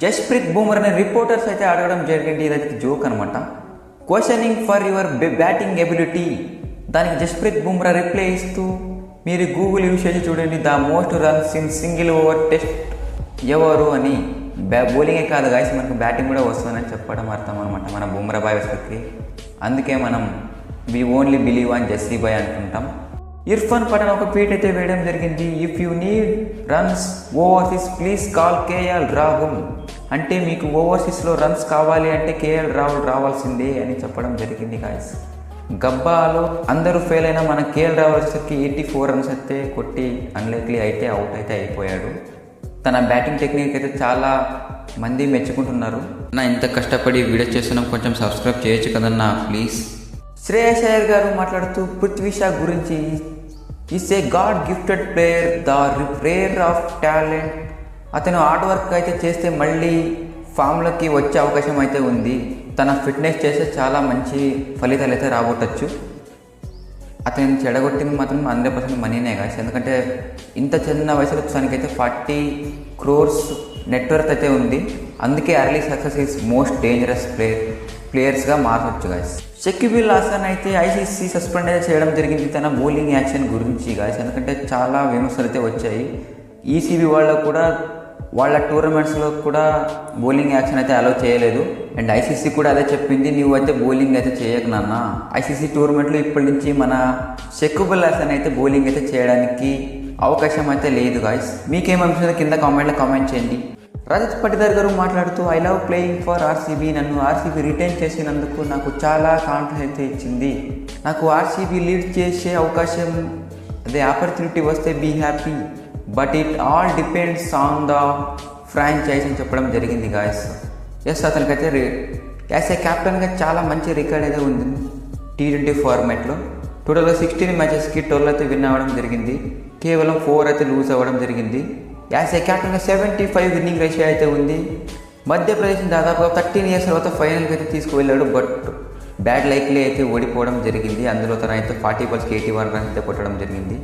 Jasprit boomer అనే reporters అయితే అడగడం జరిగింది. ఇదైతే జోక్ అనమాట. Questioning for your batting ability. దానికి జస్ప్రీత్ బూమ్రా రిప్లై ఇస్తూ, మీరు గూగుల్ యూజ్ చేసి చూడండి, the most runs in single over test ఎవరు అని. బౌలింగే కాదు గాయస్, మనకు బ్యాటింగ్ కూడా వస్తుందని చెప్పడం అర్థం అనమాట మన బూమ్రా బాయ్ వస్తుంది. అందుకే మనం వి ఓన్లీ బిలీవ్ అని జెస్సీ బాయ్ అనుకుంటాం. ఇర్ఫాన్ పఠాన్ ఒక ట్వీట్ అయితే వేయడం జరిగింది. If you need runs overseas please call KL Rahul. అంటే మీకు ఓవర్సీస్లో రన్స్ కావాలి అంటే కేఎల్ రాహుల్ రావాల్సిందే అని చెప్పడం జరిగింది గాయస్. గబ్బాలో అందరూ ఫెయిల్ అయినా మన కేఎల్ రాహుల్ వచ్చేసరికి 84 రన్స్ అయితే కొట్టి అన్లైక్లీ అయితే అవుట్ అయితే అయిపోయాడు. తన బ్యాటింగ్ టెక్నిక్ అయితే చాలా మంది మెచ్చుకుంటున్నారు. నా ఇంత కష్టపడి వీడియో చేస్తున్నాం, కొంచెం సబ్స్క్రైబ్ చేయొచ్చు కదన్నా ప్లీజ్. శ్రేయస్ అయ్యర్ గారు మాట్లాడుతూ పృథ్వీ షా గురించి, is a God gifted player, the rare of talent. అతను హార్డ్ వర్క్ అయితే చేస్తే మళ్ళీ ఫామ్లోకి వచ్చే అవకాశం అయితే ఉంది. తన ఫిట్నెస్ చేస్తే చాలా మంచి ఫలితాలు అయితే రాబోట్టచ్చు. అతను చెడగొట్టింది మాత్రం 100% మనీనే కాదు. ఎందుకంటే ఇంత చిన్న వయసులో తనకైతే 40 crores నెట్వర్క్ అయితే ఉంది. అందుకే early success is most dangerous ప్లేయర్స్గా మారవచ్చు గాయస్. షకీబ్ అల్ హసన్ అయితే ఐసీసీ సస్పెండ్ అయితే చేయడం జరిగింది తన బౌలింగ్ యాక్షన్ గురించి గాయస్. ఎందుకంటే చాలా విమర్శలు అయితే వచ్చాయి. ఈసీబీ వాళ్ళు కూడా వాళ్ళ టోర్నమెంట్స్లో కూడా బౌలింగ్ యాక్షన్ అయితే అలౌ చేయలేదు. అండ్ ఐసీసీ కూడా అదే చెప్పింది, నువ్వు అయితే బౌలింగ్ అయితే చేయకు నాన్న. ఐసీసీ టోర్నమెంట్లో ఇప్పటి నుంచి మన షకీబ్ అల్ హసన్ అయితే బౌలింగ్ అయితే చేయడానికి అవకాశం అయితే లేదు గాయస్. మీకేమనిపిస్తుందో కింద కామెంట్లో కామెంట్ చేయండి. రజత్ పటిదార్ గారు మాట్లాడుతూ, I love playing for RCB. నన్ను ఆర్సీబీ రిటైన్ చేసినందుకు నాకు చాలా కాన్ఫిడెన్స్ అయితే ఇచ్చింది. నాకు ఆర్సీబీ లీడ్ చేసే అవకాశం, అదే ఆపర్చునిటీ వస్తే be happy, but it all depends on the franchise అని చెప్పడం జరిగింది గాయస్. ఎస్, అతనికైతే యాజ్ ఏ క్యాప్టెన్గా చాలా మంచి రికార్డ్ అయితే ఉంది T20 ఫార్మాట్లో. టోటల్గా 16 మ్యాచెస్కి 12 అయితే విన్ అవ్వడం జరిగింది, కేవలం 4 అయితే లూజ్ అవ్వడం జరిగింది. యాజ్ ఏ క్యాప్టెన్గా 75 విన్నింగ్ రేషియో అయితే ఉంది. మధ్యప్రదేశ్ దాదాపుగా 13 years తర్వాత ఫైనల్కి అయితే తీసుకువెళ్ళాడు, బట్ బ్యాడ్ లైక్లీ అయితే ఓడిపోవడం జరిగింది. అందులో తన అయితే 40 balls 81 runs అయితే కొట్టడం జరిగింది.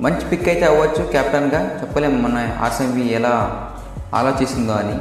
మంచి పిక్ అయితే అవ్వచ్చు క్యాప్టెన్గా, చెప్పలేము మన ఆర్సీబీ ఎలా ఆలోచిస్తుందో అని.